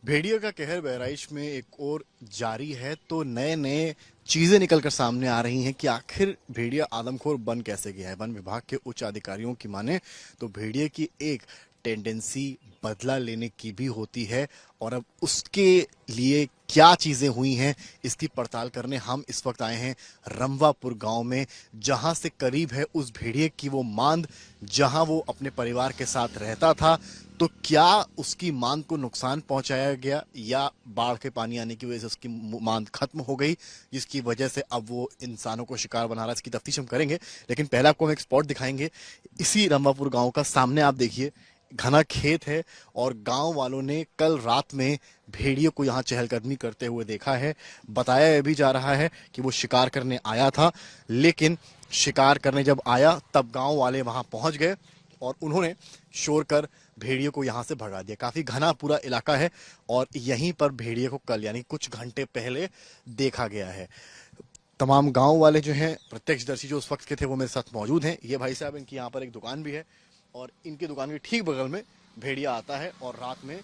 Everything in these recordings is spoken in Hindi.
भेड़िया का कहर बहराइच में एक और जारी है, तो नए नए चीजें निकलकर सामने आ रही हैं कि आखिर भेड़िया आदमखोर बन कैसे गया है। वन विभाग के उच्च अधिकारियों की माने तो भेड़िया की एक टेंडेंसी बदला लेने की भी होती है, और अब उसके लिए क्या चीजें हुई हैं इसकी पड़ताल करने हम इस वक्त आए हैं रमवापुर गांव में, जहां से करीब है उस भेड़िए की वो मांद जहां वो अपने परिवार के साथ रहता था। तो क्या उसकी मांद को नुकसान पहुंचाया गया या बाढ़ के पानी आने की वजह से उसकी मांद खत्म हो गई, जिसकी वजह से अब वो इंसानों को शिकार बना रहा है, इसकी तफ्तीश हम करेंगे। लेकिन पहले आपको हम एक स्पॉट दिखाएंगे इसी रमवापुर गांव का। सामने आप देखिए घना खेत है और गांव वालों ने कल रात में भेड़ियों को यहां चहलकदमी करते हुए देखा है। बताया यह भी जा रहा है कि वो शिकार करने आया था, लेकिन शिकार करने जब आया तब गांव वाले वहां पहुंच गए और उन्होंने शोर कर भेड़ियों को यहां से भगा दिया। काफी घना पूरा इलाका है और यहीं पर भेड़िए को कल यानी कुछ घंटे पहले देखा गया है। तमाम गांव वाले जो हैं, प्रत्यक्षदर्शी जो उस वक्त के थे, वो मेरे साथ मौजूद हैं। ये भाई साहब, इनकी यहाँ पर एक दुकान भी है और इनकी दुकान के ठीक बगल में भेड़िया आता है और रात में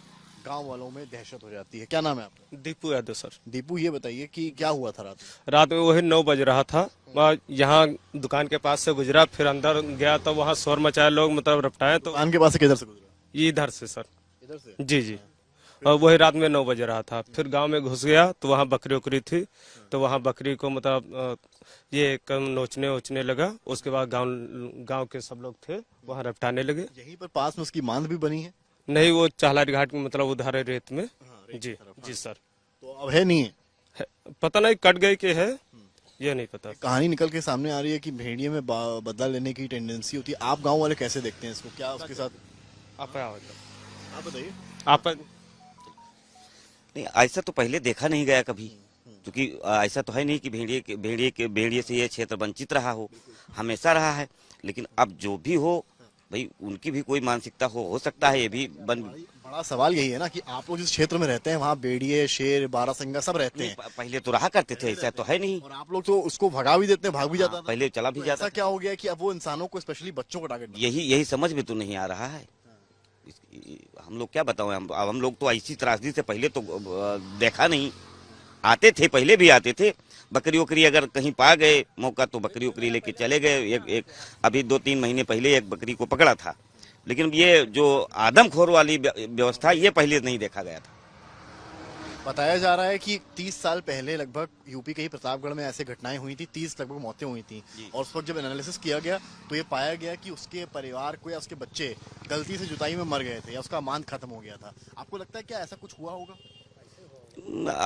गांव वालों में दहशत हो जाती है। क्या नाम है आपका? दीपू यादव सर। दीपू, ये बताइए कि क्या हुआ था रात में? रात में वही 9 बज रहा था, यहाँ दुकान के पास से गुजरा, फिर अंदर गया तो वहाँ शोर मचाया, लोग मतलब रपटाए तो दुकान के पास से किधर से गुजरा? इधर से सर। इधर से? जी जी। और वही रात में 9 बज रहा था, फिर गांव में घुस गया तो वहाँ बकरी उकरी थी, तो वहाँ बकरी को मतलब ये कम नोचने ओचने लगा। उसके बाद गांव के सब लोग थे वहाँ रपटाने लगे। यहीं पर पास में उसकी मांद भी बनी है? नहीं, वो चाहलारी घाट में मतलब उधर है रेत में। जी जी सर। तो अब है नहीं है? पता नहीं कट गई कि है, ये नहीं पता। कहानी निकल के सामने आ रही है कि भेड़िए में बदला लेने की टेंडेंसी होती है। आप गांव वाले कैसे देखते हैं इसको? क्या उसके साथ आप बताइए। आप नहीं, ऐसा तो पहले देखा नहीं गया कभी, क्योंकि ऐसा तो है नहीं कि भेड़िए से ये क्षेत्र वंचित रहा हो, हमेशा रहा है। लेकिन अब जो भी हो भाई, उनकी भी कोई मानसिकता हो सकता है। ये भी बड़ा सवाल यही है ना कि आप लोग जिस क्षेत्र में रहते हैं वहाँ भेड़िए, शेर, बारहसिंगा सब रहते हैं। पहले तो रहा करते थे, ऐसा तो है नहीं। और आप लोग तो उसको भगा भी देते हैं, भाग भी जाता है। पहले चला भी तो जाता। ऐसा क्या हो गया कि अब वो इंसानों को, स्पेशली बच्चों को टारगेट? यही समझ में तो नहीं आ रहा है। हम लोग क्या बताओ, हम लोग तो ऐसी त्रासदी से पहले तो देखा नहीं। आते थे, पहले भी आते थे। बकरी उकरी अगर कहीं पा गए मौका तो बकरी उकरी लेके चले गए। एक अभी 2-3 महीने पहले एक बकरी को पकड़ा था, लेकिन ये जो आदमखोर वाली व्यवस्था ये पहले नहीं देखा गया था। बताया जा रहा है कि 30 साल पहले लगभग यूपी के ही प्रतापगढ़ में ऐसे घटनाएं हुई थी। 30 लगभग मौतें हुई थी और उस वक्त जब एनालिसिस किया गया तो ये पाया गया कि उसके परिवार को या उसके बच्चे गलती से जुताई में मर गए थे या उसका मांद खत्म हो गया था। आपको लगता है क्या ऐसा कुछ हुआ होगा?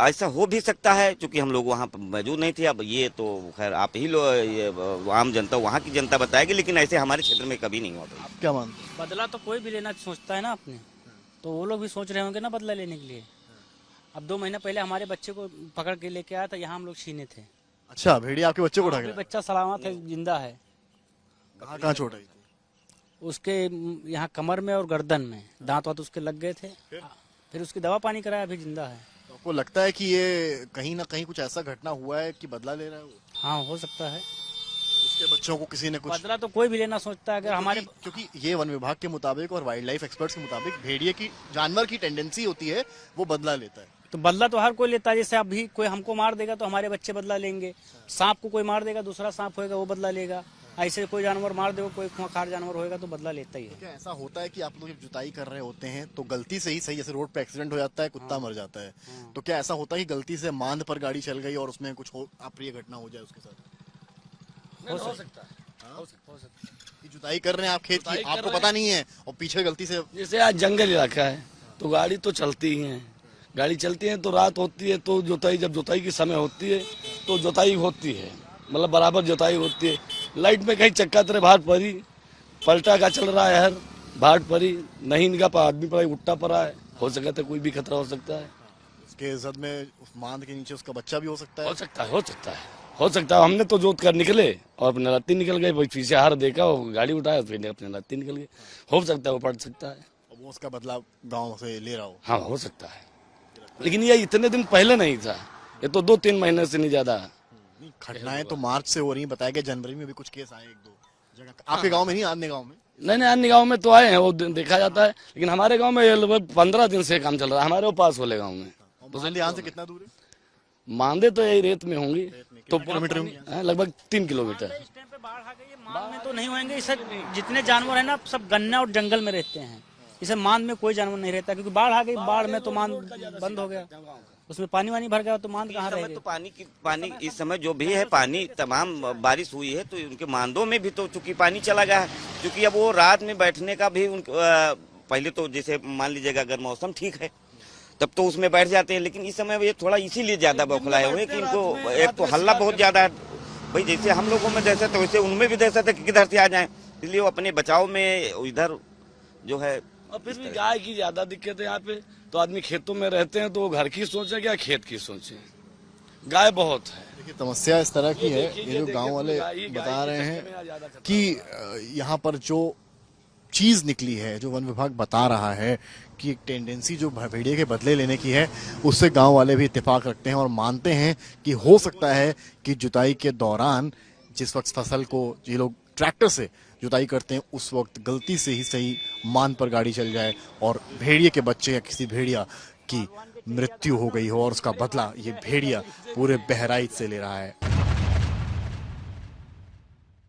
ऐसा हो भी सकता है, क्योंकि हम लोग वहाँ पर मौजूद नहीं थे। अब ये तो खैर आप ही लोग, आम जनता, वहाँ की जनता बताएगी, लेकिन ऐसे हमारे क्षेत्र में कभी नहीं हुआ। आप क्या मानते हैं? बदला तो कोई भी लेना सोचता है ना अपने, तो वो लोग भी सोच रहे होंगे ना बदला लेने के लिए। अब 2 महीने पहले हमारे बच्चे को पकड़ के लेके आया था, यहाँ हम लोग छीने थे। अच्छा, भेड़िया आपके बच्चे को उठा अभी गया? बच्चा सलामत है, जिंदा है। कहाँ कहाँ चोट आई थी? उसके यहाँ कमर में और गर्दन में दांत वात उसके लग गए थे। फिर उसकी दवा पानी कराया, अभी जिंदा है। तो आपको लगता है कि ये कहीं ना कहीं कुछ ऐसा घटना हुआ है कि बदला ले रहा है वो? हाँ, हो सकता है। उसके बच्चों को किसी ने कुछ? बदला तो कोई भी लेना सोचता है। अगर हमारे क्योंकि ये वन विभाग के मुताबिक और वाइल्ड लाइफ एक्सपर्ट्स के मुताबिक भेड़िए की, जानवर की टेंडेंसी होती है वो बदला लेता है। तो बदला तो हर कोई लेता है। जैसे अभी कोई हमको मार देगा तो हमारे बच्चे बदला लेंगे। सांप को कोई मार देगा, दूसरा सांप होएगा वो बदला लेगा। ऐसे कोई जानवर मार देगा, कोई खुंखार जानवर होएगा तो बदला लेता ही है। क्या ऐसा होता है कि आप लोग जब जुताई कर रहे होते हैं तो गलती से ही, सही जैसे रोड पे एक्सीडेंट हो जाता है, कुत्ता मर जाता है, तो क्या ऐसा होता है कि गलती से मांद पर गाड़ी चल गई और उसमें कुछ अप्रिय घटना हो जाए उसके साथ? हो सकता है। कि जुताई कर रहे हैं आप खेत की, आपको पता नहीं है और पीछे गलती से, जैसे आज जंगल इलाका है तो गाड़ी तो चलती ही है। गाड़ी चलती है तो रात होती है तो जुताई, जब जुताई की समय होती है तो जुताई होती है, मतलब बराबर जुताई होती है। लाइट में कहीं चक्का तरह भाट पड़ी, पलटा का चल रहा है, हर भाट पड़ी नहीं, इनका आदमी पड़ा, उल्टा पड़ा है, हो सकता है कोई भी खतरा हो सकता है। उसके जद में उस मांद के नीचे उसका बच्चा भी हो सकता है। हो सकता है, हो सकता है, हो सकता है। हमने तो जोत कर निकले और अपने रात्रि निकल गए, पीछे हार देखा और गाड़ी उठाया, फिर अपने रात्रि निकल गए। हो सकता है वो पड़ सकता है, वो उसका बदला गाँव से ले रहा हो। हाँ हो सकता है, लेकिन ये इतने दिन पहले नहीं था, ये तो 2-3 महीने से नहीं ज्यादा। घटनाएं तो मार्च से हो रही हैं, बताया गया जनवरी में भी कुछ केस आए 1-2 जगह। आपके गांव में नहीं, आने गांव में? नहीं नहीं, अन्य गाँव में तो आए हैं, वो देखा जाता है, लेकिन हमारे गाँव में ये लगभग 15 दिन से काम चल रहा है, हमारे वो पास वाले गाँव में। और मांदे यहाँ से कितना दूर है? मांदे तो यही रेत में होंगी, तो किलोमीटर होंगी? लगभग 3 किलोमीटर। इस टाइम पे बाढ़ आ गई है, मांद में तो नहीं होंगे। इसे जितने जानवर है ना सब गन्ना और जंगल में रहते हैं। इसे मांद में कोई जानवर नहीं रहता, क्योंकि बाढ़ आ गई, बाढ़ में तो मांद बंद हो गया, उसमें पानी वानी भर गया तो मांद कहाँ इस समय रहेगी। तो पानी इस समय जो भी है पानी तमाम बारिश हुई है तो उनके मांदों में भी तो चूंकि पानी चला गया है, क्योंकि अब वो रात में बैठने का भी पहले तो जैसे मान लीजिएगा अगर मौसम ठीक है तब तो उसमें बैठ जाते हैं, लेकिन इस समय ये थोड़ा इसीलिए ज्यादा बौखलाए हुए कि इनको एक तो हल्ला बहुत ज्यादा है भाई, जैसे हम लोगों में दहशत है वैसे उनमें भी दहशत है कि किधर से आ जाए, इसलिए वो अपने बचाव में इधर जो है। और फिर भी गाय की ज्यादा दिक्कत है यहाँ पे, तो आदमी खेतों में रहते हैं तो वो घर की सोचे क्या खेत की सोचे, गाय बहुत है। देखिए समस्या इस तरह की है, ये जो गांव वाले बता रहे हैं कि यहाँ पर जो चीज निकली है, जो वन विभाग बता रहा है कि एक टेंडेंसी जो भेड़िए के बदले लेने की है, उससे गांव वाले भी इत्तेफाक रखते हैं और मानते हैं कि हो सकता है कि जुताई के दौरान जिस वक्त फसल को ये लोग ट्रैक्टर से जुताई करते हैं उस वक्त गलती से ही सही मान पर गाड़ी चल जाए और भेड़िए के बच्चे या किसी भेड़िया की मृत्यु हो गई हो और उसका बदला ये भेड़िया पूरे बहराइच से ले रहा है।